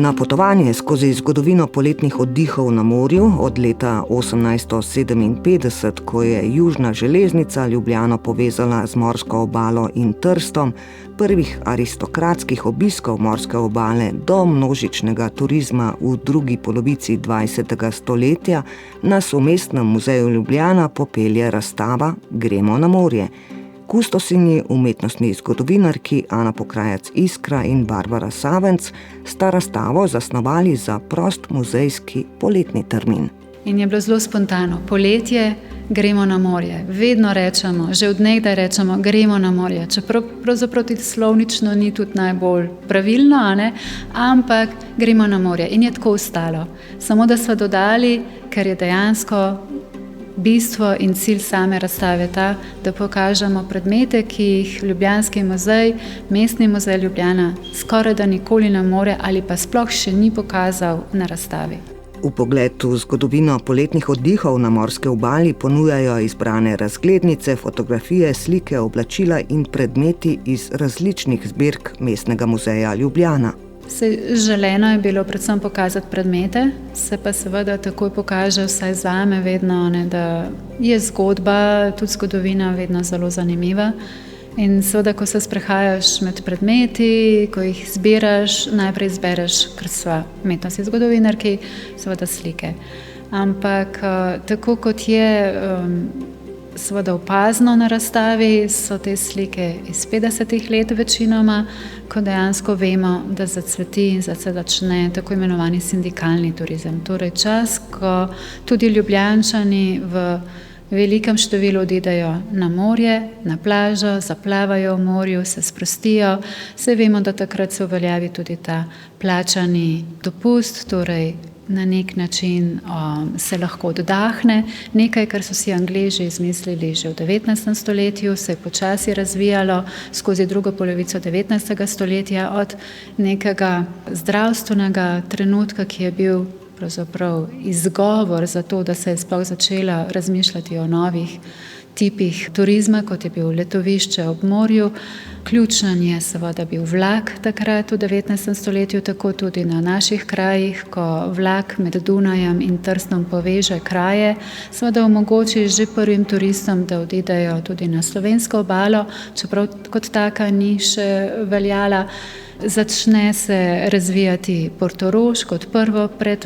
Na potovanje skozi zgodovino poletnih oddihov na morju od leta 1857, ko je južna železnica Ljubljano povezala z morsko obalo in Trstom, prvih aristokratskih obiskov morske obale do množičnega turizma v drugi polovici 20. stoletja, nas v Mestnem muzeju Ljubljana popelje razstava Gremo na morje. Kustosinji umetnostni zgodovinarki Ana Pokrajac-Iskra in Barbara Savenc sta razstavo zasnovali za prost muzejski poletni termin. In je bilo zelo spontano. Poletje, gremo na morje. Vedno rečemo, že od nekdaj rečemo, gremo na morje. Čeprav pravzaprav tudi slovnično ni tudi najbolj pravilno, ampak gremo na morje. In je tako ostalo. Samo da smo dodali, ker je dejansko bistvo in cilj same razstave ta, da pokažemo predmete, ki jih Ljubljanski muzej, Mestni muzej Ljubljana skoraj da nikoli ne more ali pa sploh še ni pokazal na razstavi. Vpogled v zgodovino poletnih oddihov na morski obali ponujajo izbrane razglednice, fotografije, slike, oblačila in predmeti iz različnih zbirk Mestnega muzeja Ljubljana. Želeno je bilo predvsem pokazati predmete, se pa seveda takoj pokaže, vsaj zame vedno, da je zgodba, tudi zgodovina vedno zelo zanimiva. In seveda, ko se sprehajaš med predmeti, ko jih zbiraš, najprej izbereš, ker sva umetnostni zgodovinarki, seveda slike. Ampak tako kot je seveda opazno na razstavi, so te slike iz 50. let večinoma, ko dejansko vemo, da zacveti in se začne tako imenovani sindikalni turizem. Torej čas, ko tudi Ljubljančani v velikem številu odidejo na morje, na plažo, zaplavajo v morju, se sprostijo. Vse vemo, da takrat se uveljavi tudi ta plačani dopust, torej na nek način se lahko oddahne. Nekaj, kar so si Angleži izmislili že v 19. stoletju, se je počasi razvijalo skozi drugo polovico 19. stoletja od nekega zdravstvenega trenutka, ki je bil pravzaprav izgovor za to, da se je sploh začela razmišljati o novih tipih turizma, kot je bil letovišče ob morju. Ključen je seveda bil vlak takrat v 19. stoletju, tako tudi na naših krajih, ko vlak med Dunajem in Trstom poveže kraje, seveda omogoči že prvim turistom, da odidejo tudi na slovensko obalo, čeprav kot taka ni še veljala. Začne se razvijati Portorož kot prvo pred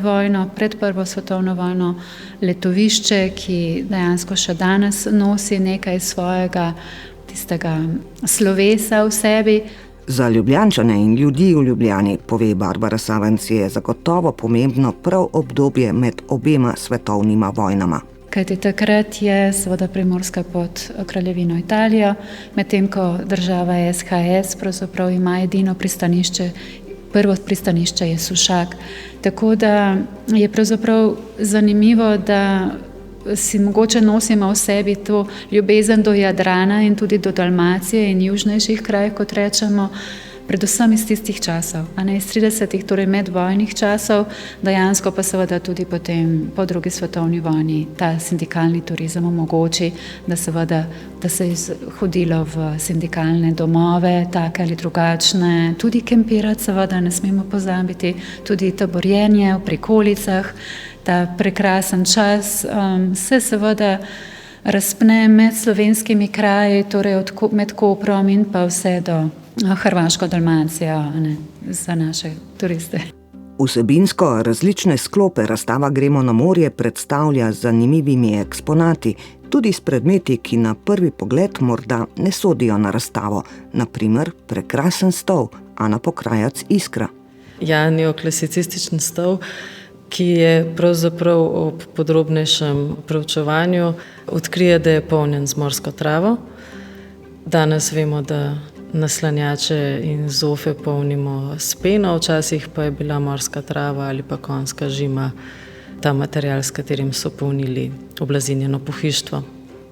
prvo svetovno vojno letovišče, ki dejansko še danes nosi nekaj svojega tistega slovesa v sebi. Za Ljubljančane in ljudi v Ljubljani, pove Barbara Savenc, je zagotovo pomembno prav obdobje med obema svetovnima vojnama. Kajti takrat je seveda Primorska pod kraljevino Italijo, medtem ko država SHS pravzaprav ima edino pristanišče, prvo pristanišče je Sušak. Tako da je pravzaprav zanimivo, da si mogoče nosimo v sebi to ljubezen do Jadrana in tudi do Dalmacije in južnejših krajev, kot rečemo, predvsem iz tistih časov, iz 30. torej medvojnih časov, dejansko pa seveda tudi potem po drugi svetovni vojni ta sindikalni turizem omogoči, da se je hodilo v sindikalne domove, take ali drugačne, tudi kempirati seveda, ne smemo pozabiti, tudi taborjenje v prikolicah, ta prekrasen čas se seveda razpne med slovenskimi kraji, torej med Koprom in pa vse do Hrvaško Dalmacijo za naše turiste. Vsebinsko različne sklope razstava Gremo na morje predstavlja z zanimivimi eksponati, tudi s predmeti, ki na prvi pogled morda ne sodijo na razstavo, na primer prekrasen stol Ana Pokrajac-Iskra. Ja, neoklasicističen stol, ki je pravzaprav ob podrobnejšem preučevanju odkrije, da je polnjen z morsko travo. Danes vemo, da naslanjače in zofe polnimo s peno, včasih pa je bila morska trava ali pa konjska žima ta material, s katerim so polnili oblazinjeno pohištvo.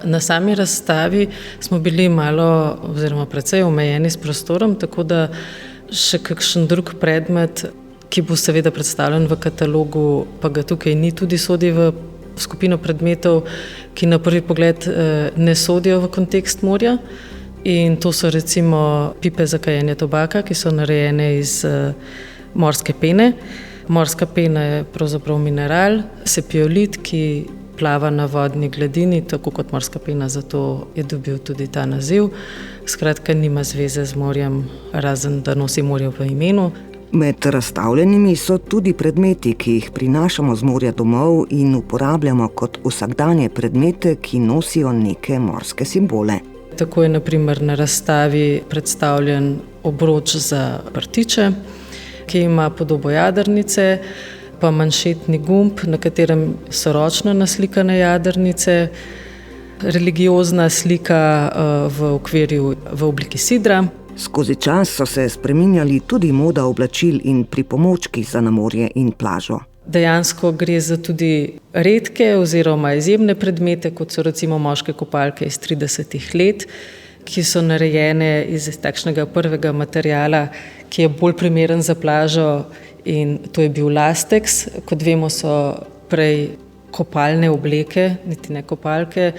Na sami razstavi smo bili malo oziroma precej omejeni s prostorom, tako da še kakšen drug predmet, ki bo seveda predstavljen v katalogu, pa ga tukaj ni, tudi sodi v skupino predmetov, ki na prvi pogled ne sodijo v kontekst morja. In to so recimo pipe za kajenje tobaka, ki so narejene iz morske pene. Morska pena je pravzaprav mineral, sepiolit, ki plava na vodni gladini, tako kot morska pena, zato je dobil tudi ta naziv. Skratka, nima zveze z morjem, razen da nosi morje v imenu. Med razstavljenimi so tudi predmeti, ki jih prinašamo z morja domov in uporabljamo kot vsakdanje predmete, ki nosijo neke morske simbole. Tako je na primer na razstavi predstavljen obroč za prtiče, ki ima podobo jadrnice, pa manšetni gumb, na katerem so ročno naslikane jadrnice, religiozna slika v obliki sidra. Skozi čas so se spreminjali tudi moda oblačil in pripomočki za na morje in plažo. Dejansko gre za tudi redke oziroma izjemne predmete, kot so recimo moške kopalke iz 30 let, ki so narejene iz takšnega prvega materiala, ki je bolj primeren za plažo, in to je bil lasteks. Kot vemo, so prej kopalne obleke, niti ne kopalke,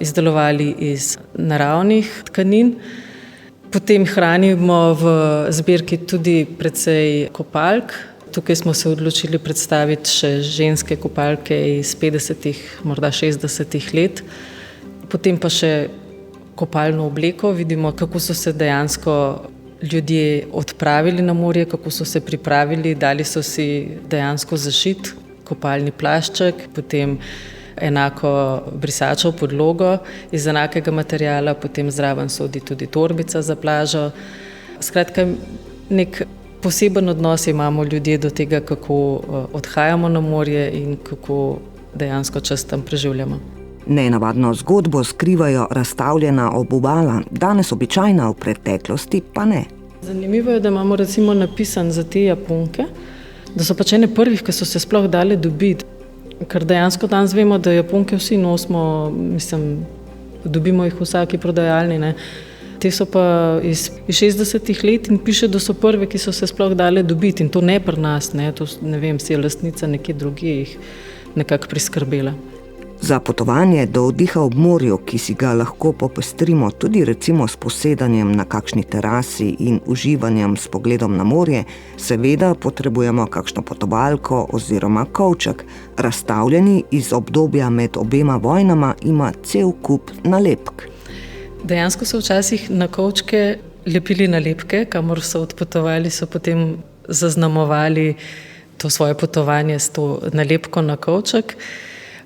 izdelovali iz naravnih tkanin. Potem hranimo v zbirki tudi precej kopalk. Tukaj smo se odločili predstaviti še ženske kopalke iz 50, morda 60 let. Potem pa še kopalno obleko. Vidimo, kako so se dejansko ljudje odpravili na morje, kako so se pripravili, dali so si dejansko zašit kopalni plašček, potem enako brisačo podlogo iz enakega materiala, potem zraven sodi tudi torbica za plažo. Skratka, nek poseben odnos imamo ljudje do tega, kako odhajamo na morje in kako dejansko čas tam preživljamo. Nenavadno zgodbo skrivajo razstavljena obubala, danes običajna, v preteklosti pa ne. Zanimivo je, da imamo recimo napisan za te Japonke, da so pač ene prvih, ki so se sploh dale dobiti. Ker dejansko danes vemo, da Japonke vsi nosimo, dobimo jih v vsaki prodajalni, ne. Te so pa iz 60 let in piše, da so prve, ki so se sploh dale dobiti, in to ne pri nas, ne, to, ne vem, si je lastnica nekje drugje jih nekako priskrbela. Za potovanje do oddiha ob morju, ki si ga lahko popestrimo tudi recimo s posedanjem na kakšni terasi in uživanjem s pogledom na morje, seveda potrebujemo kakšno potovalko oziroma kovček. Razstavljeni iz obdobja med obema vojnama ima cel kup nalepk. Dejansko so včasih na kovčke lepili nalepke, kamor so odpotovali, so potem zaznamovali to svoje potovanje s to nalepko na kovček.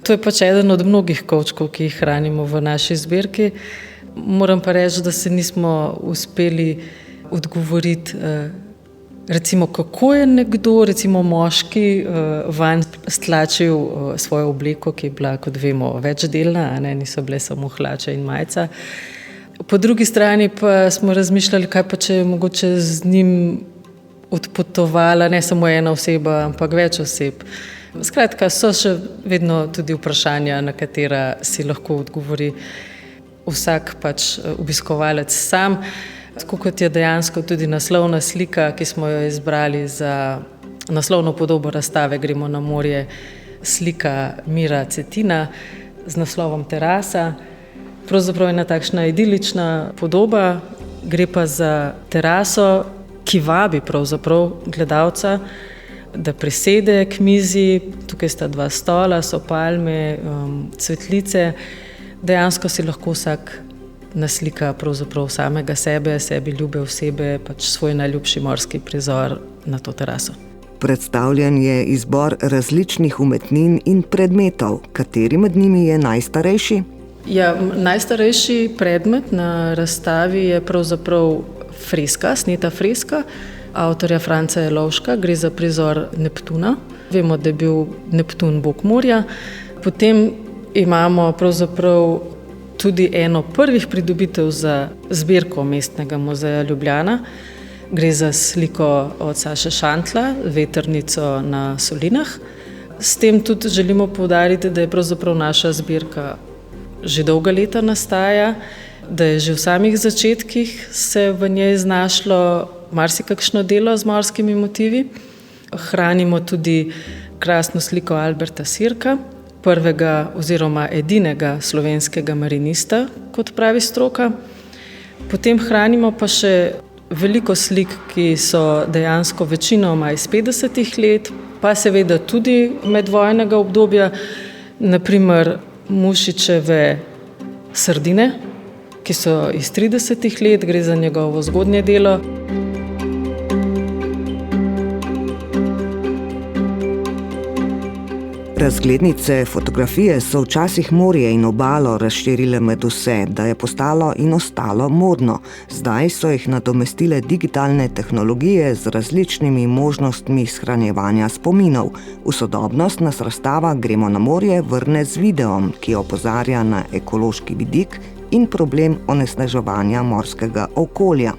To je pač eden od mnogih kovčkov, ki jih hranimo v naši zbirki. Moram pa reči, da se nismo uspeli odgovoriti, recimo, kako je nekdo, recimo moški, vanj stlačil svojo obleko, ki je bila, kot vemo, večdelna, a ne, niso bile samo hlače in majica. Po drugi strani pa smo razmišljali, kaj pa če je mogoče z njim odpotovala ne samo ena oseba, ampak več oseb. Skratka, so še vedno tudi vprašanja, na katera si lahko odgovori vsak pač obiskovalec sam. Tako kot je dejansko tudi naslovna slika, ki smo jo izbrali za naslovno podobo razstave Gremo na morje, slika Mira Cetina z naslovom Terasa. Pravzaprav je ena takšna idilična podoba, gre pa za teraso, ki vabi pravzaprav gledalca, da prisede k mizi. Tukaj sta dva stola, so palme, cvetlice. Dejansko si lahko vsak naslika pravzaprav samega sebe, sebi ljube osebe, pač svoj najljubši morski prizor na to teraso. Predstavljen je izbor različnih umetnin in predmetov. Kateri med njimi je najstarejši? Ja, najstarejši predmet na razstavi je pravzaprav freska, sneta freska, avtorja Franca Jelovška. Gre za prizor Neptuna. Vemo, da je bil Neptun bog morja. Potem imamo pravzaprav tudi eno prvih pridobitev za zbirko Mestnega muzeja Ljubljana. Gre za sliko od Saše Šantla, Vetrnico na Solinah. S tem tudi želimo poudariti, da je pravzaprav naša zbirka že dolga leta nastaja, da je že v samih začetkih se v njej znašlo marsikakšno delo z morskimi motivi. Hranimo tudi krasno sliko Alberta Sirka, prvega oziroma edinega slovenskega marinista, kot pravi stroka. Potem hranimo pa še veliko slik, ki so dejansko večinoma iz 50 let, pa seveda tudi medvojnega obdobja, naprimer Mušičeve sardine, ki so iz 30 let, gre za njegovo zgodnje delo. Razglednice fotografije so včasih morje in obalo razširile med vse, da je postalo in ostalo modno. Zdaj so jih nadomestile digitalne tehnologije z različnimi možnostmi shranjevanja spominov. V sodobnost nas razstava Gremo na morje vrne z videom, ki opozarja na ekološki vidik in problem onesnaževanja morskega okolja.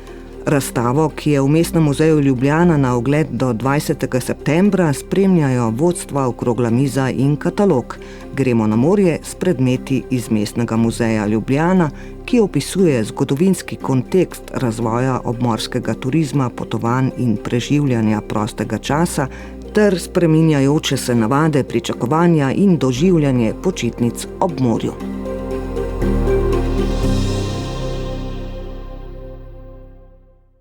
Razstavo, ki je v Mestnem muzeju Ljubljana na ogled do 20. septembra, spremljajo vodstva, okrogla miza in katalog. Gremo na morje s predmeti iz Mestnega muzeja Ljubljana, ki opisuje zgodovinski kontekst razvoja obmorskega turizma, potovanj in preživljanja prostega časa ter spreminjajoče se navade, pričakovanja in doživljanje počitnic ob morju.